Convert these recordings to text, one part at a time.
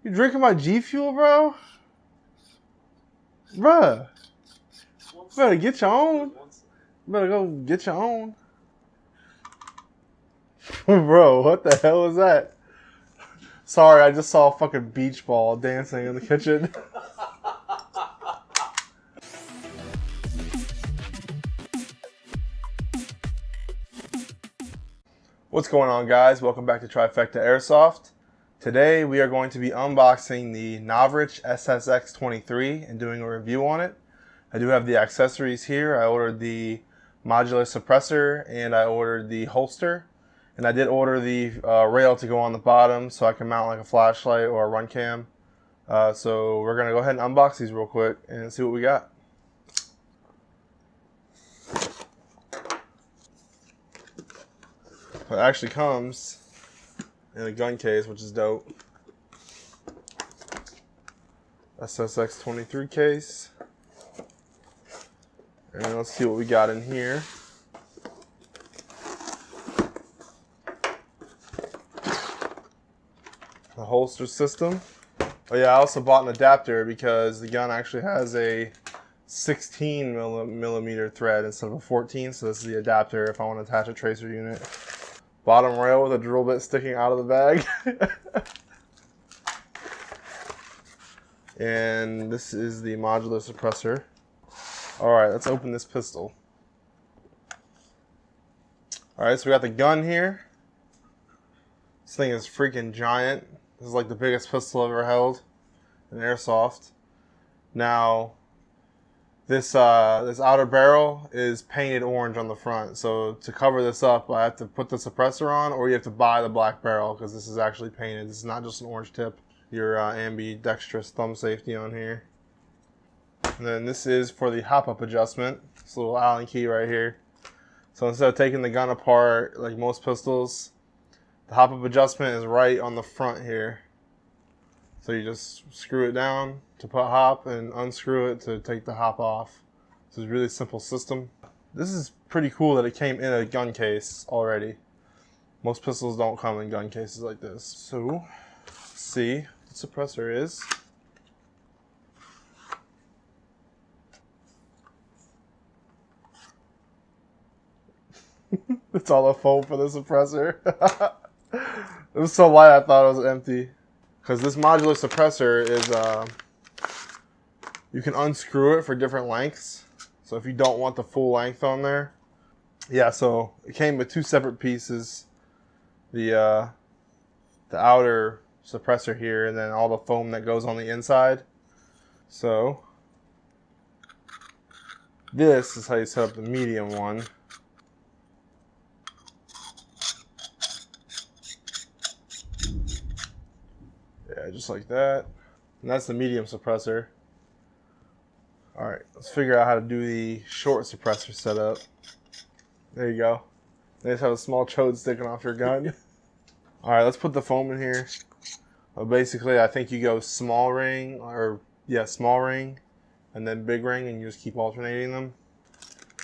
You drinking my G Fuel, bro? Bruh. You better get your own. You better go get your own. Bro, what the hell is that? Sorry, I just saw a fucking beach ball dancing in the kitchen. What's going on, guys? Welcome back to TriFecta Airsoft. Today we are going to be unboxing the Novrich SSX23 and doing a review on it. I do have the accessories here. I ordered the Modular Suppressor and I ordered the holster. And I did order the rail to go on the bottom so I can mount like a flashlight or a run cam. So we're going to go ahead and unbox these real quick and see what we got. It actually comes in a gun case, which is dope. SSX23 case. And let's see what we got in here. The holster system. Oh yeah, I also bought an adapter because the gun actually has a 16 millimeter thread instead of a 14, so this is the adapter if I want to attach a tracer unit. Bottom rail with a drill bit sticking out of the bag. And this is the modular suppressor. Alright, let's open this pistol. Alright, so we got the gun here. This thing is freaking giant. This is like the biggest pistol I've ever held in airsoft. Now, this outer barrel is painted orange on the front. So to cover this up, I have to put the suppressor on, or you have to buy the black barrel because this is actually painted. This is not just an orange tip. Your ambidextrous thumb safety on here. And then this is for the hop-up adjustment. This little Allen key right here. So instead of taking the gun apart like most pistols, the hop-up adjustment is right on the front here. So you just screw it down to put hop and unscrew it to take the hop off. So it's a really simple system. This is pretty cool that it came in a gun case already. Most pistols don't come in gun cases like this. So, let's see what the suppressor is. It's all the foam for the suppressor. It was so light I thought it was empty. Because this modular suppressor is, you can unscrew it for different lengths. So if you don't want the full length on there. Yeah, so it came with two separate pieces. The outer suppressor here, and then all the foam that goes on the inside. So this is how you set up the medium one. Yeah, just like that. And that's the medium suppressor. Alright, let's figure out how to do the short suppressor setup. There you go. They just have a small chode sticking off your gun. Alright, let's put the foam in here. Basically, I think you go small ring, small ring, and then big ring, and you just keep alternating them.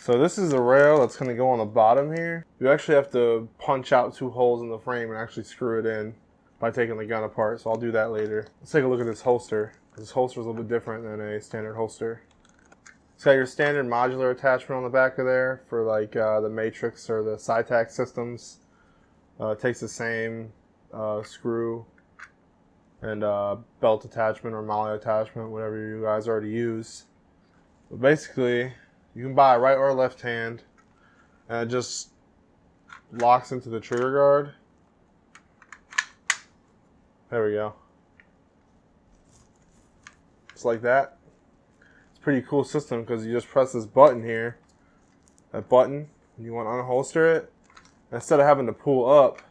So this is the rail that's going to go on the bottom here. You actually have to punch out two holes in the frame and actually screw it in by taking the gun apart, so I'll do that later. Let's take a look at this holster. This holster is a little bit different than a standard holster. It's got your standard modular attachment on the back of there for like the Matrix or the SciTac systems. It takes the same screw and belt attachment or molly attachment, whatever you guys already use. But basically, you can buy a right or left hand, and it just locks into the trigger guard. There we go. Just like that. It's a pretty cool system because you just press this button here. That button, and you want to unholster it. Instead of having to pull up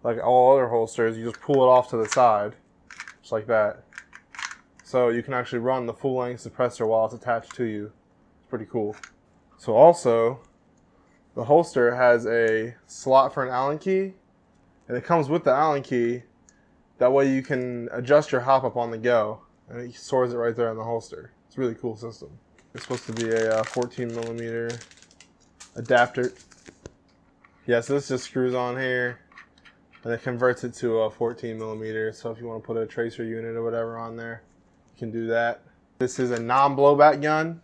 like all other holsters, you just pull it off to the side. Just like that. So you can actually run the full length suppressor while it's attached to you. It's pretty cool. So also, the holster has a slot for an Allen key. And it comes with the Allen key. That way you can adjust your hop up on the go, and it stores it right there in the holster. It's a really cool system. It's supposed to be a 14 millimeter adapter. Yeah, so this just screws on here. and it converts it to a 14 millimeter. So if you want to put a tracer unit or whatever on there, you can do that. This is a non-blowback gun.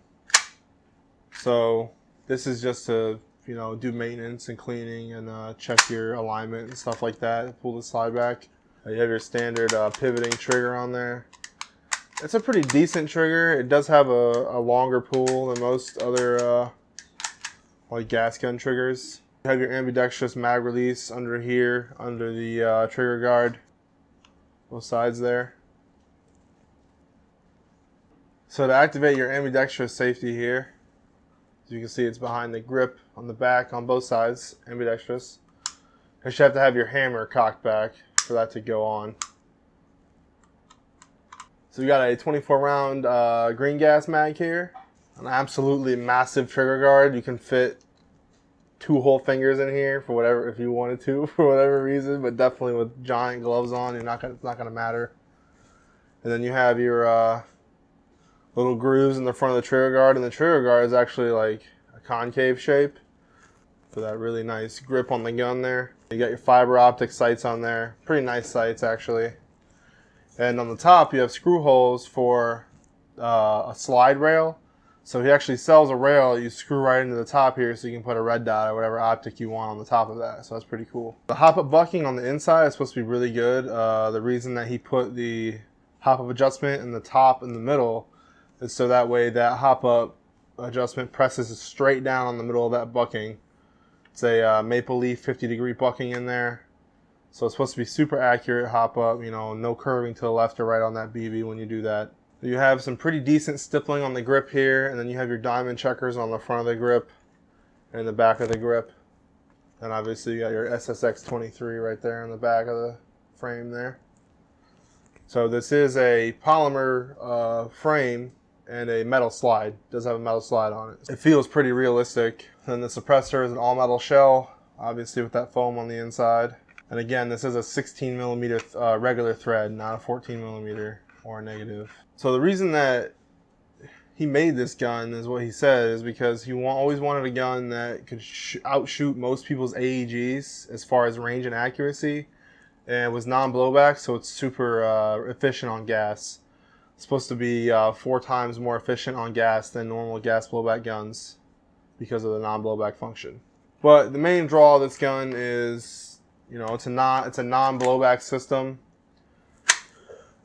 So this is just to, you know, do maintenance and cleaning and check your alignment and stuff like that. Pull the slide back. You have your standard pivoting trigger on there. It's a pretty decent trigger. It does have a longer pull than most other like gas gun triggers. You have your ambidextrous mag release under here, under the trigger guard, both sides there. So to activate your ambidextrous safety here, as you can see, it's behind the grip on the back on both sides, ambidextrous. You should have to have your hammer cocked back for that to go on. So we got a 24 round green gas mag here, an absolutely massive trigger guard. You can fit 2 whole fingers in here for whatever, if you wanted to, for whatever reason, but definitely with giant gloves on, it's not gonna matter. And then you have your little grooves in the front of the trigger guard, and the trigger guard is actually like a concave shape for that really nice grip on the gun there. You got your fiber optic sights on there, pretty nice sights actually. And on the top you have screw holes for a slide rail. So he actually sells a rail you screw right into the top here, so you can put a red dot or whatever optic you want on the top of that. So that's pretty cool. The hop-up bucking on the inside is supposed to be really good. The reason that he put the hop-up adjustment in the top and the middle is so that way that hop-up adjustment presses straight down on the middle of that bucking. It's a maple leaf 50-degree bucking in there. So it's supposed to be super accurate hop-up, you know, no curving to the left or right on that BB when you do that. You have some pretty decent stippling on the grip here, and then you have your diamond checkers on the front of the grip and the back of the grip. And obviously you got your SSX23 right there on the back of the frame there. So this is a polymer frame and a metal slide. It does have a metal slide on it. It feels pretty realistic. And the suppressor is an all metal shell, obviously with that foam on the inside. And again, this is a 16 millimeter regular thread, not a 14 millimeter or a negative. So the reason that he made this gun, is what he said, is because he always wanted a gun that could outshoot most people's AEGs as far as range and accuracy, and was non-blowback, so it's super efficient on gas. It's supposed to be 4 times more efficient on gas than normal gas blowback guns because of the non-blowback function. But the main draw of this gun is, you know, it's a non-blowback system,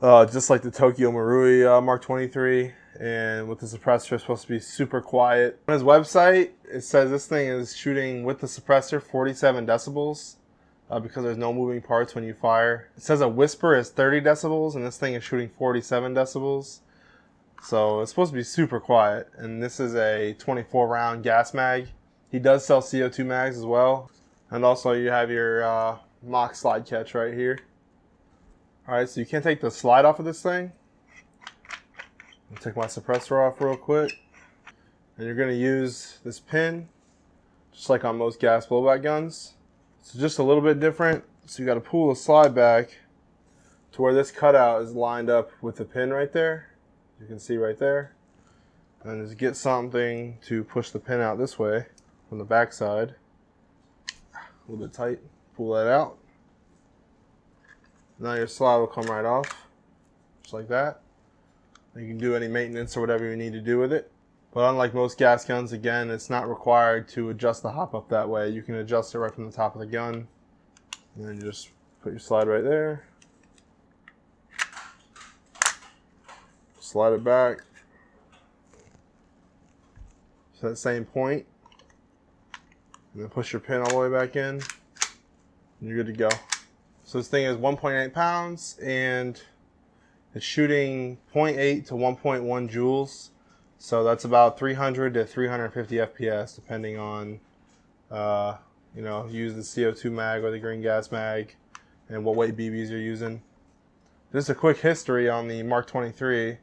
just like the Tokyo Marui Mark 23. And with the suppressor, it's supposed to be super quiet. On his website, it says this thing is shooting with the suppressor 47 decibels because there's no moving parts when you fire. It says a whisper is 30 decibels, and this thing is shooting 47 decibels. So it's supposed to be super quiet. And this is a 24 round gas mag. He does sell CO2 mags as well. And also you have your mock slide catch right here. Alright, so you can't take the slide off of this thing. I'll take my suppressor off real quick. And you're going to use this pin, just like on most gas blowback guns. So just a little bit different. So you got to pull the slide back to where this cutout is lined up with the pin right there. You can see right there. And just get something to push the pin out this way from the back side. A little bit tight. Pull that out. Now your slide will come right off, just like that. You can do any maintenance or whatever you need to do with it. But unlike most gas guns, again, it's not required to adjust the hop up that way. You can adjust it right from the top of the gun. And then you just put your slide right there. Slide it back to that same point. And then push your pin all the way back in. And you're good to go. So this thing is 1.8 pounds and it's shooting 0.8 to 1.1 joules. So that's about 300 to 350 FPS depending on, you know, use the CO2 mag or the green gas mag and what weight BBs you're using. Just a quick history on the Mark 23. It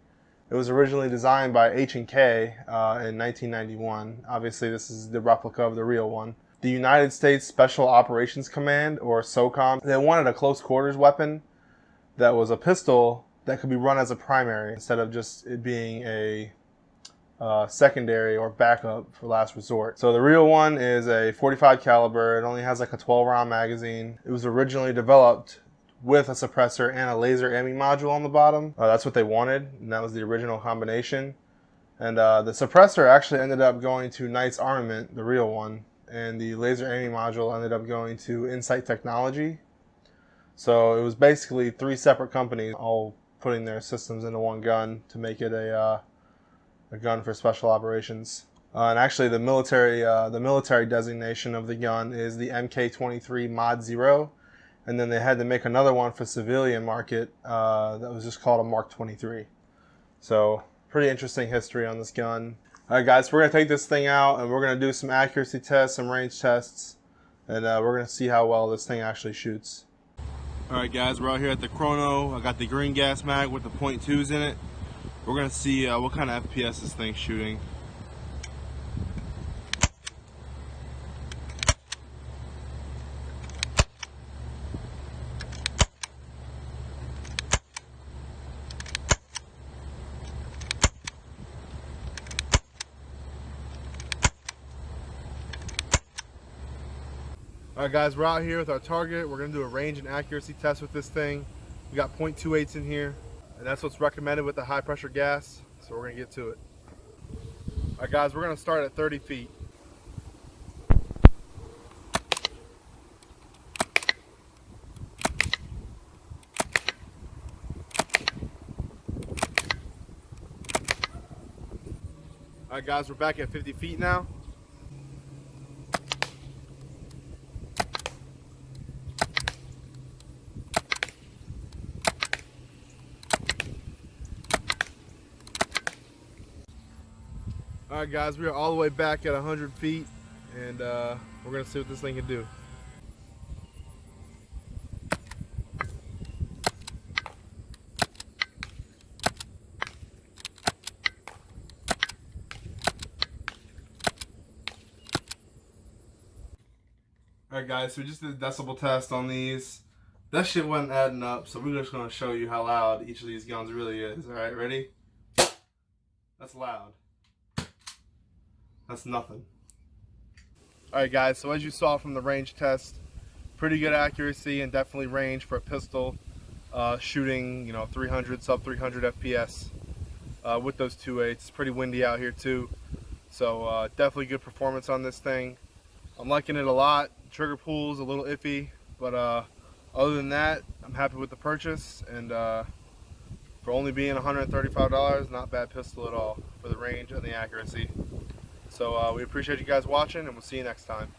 was originally designed by H&K in 1991. Obviously this is the replica of the real one. The United States Special Operations Command, or SOCOM, they wanted a close quarters weapon that was a pistol that could be run as a primary instead of just it being a secondary or backup for last resort. So the real one is a 45 caliber. It only has like a 12 round magazine. It was originally developed with a suppressor and a laser ammo module on the bottom. That's what they wanted, and that was the original combination. And the suppressor actually ended up going to Knight's Armament, the real one, and the laser ammo module ended up going to Insight Technology. So it was basically 3 separate companies all putting their systems into one gun to make it a gun for special operations. And actually, the military designation of the gun is the MK23 Mod 0, and then they had to make another one for civilian market that was just called a Mark 23. So pretty interesting history on this gun. All right, guys, we're gonna take this thing out and we're gonna do some accuracy tests, some range tests, and we're gonna see how well this thing actually shoots. All right, guys, we're out here at the Chrono. I got the green gas mag with the .2s in it. We're gonna see what kind of FPS this thing's shooting. Alright guys, we're out here with our target. We're going to do a range and accuracy test with this thing. We got .28s in here, and that's what's recommended with the high pressure gas, so we're going to get to it. Alright guys, we're going to start at 30 feet. Alright guys, we're back at 50 feet now. Alright guys, we are all the way back at 100 feet, and we're going to see what this thing can do. Alright guys, so we just did a decibel test on these. That shit wasn't adding up, so we're just going to show you how loud each of these guns really is. Alright, ready? That's loud. That's nothing. Alright guys, so as you saw from the range test, pretty good accuracy and definitely range for a pistol, shooting 300, sub 300 FPS with those 2.8s. It's pretty windy out here too, so definitely good performance on this thing. I'm liking it a lot. Trigger pull's a little iffy, but other than that, I'm happy with the purchase, and for only being $135, not bad pistol at all for the range and the accuracy. So we appreciate you guys watching, and we'll see you next time.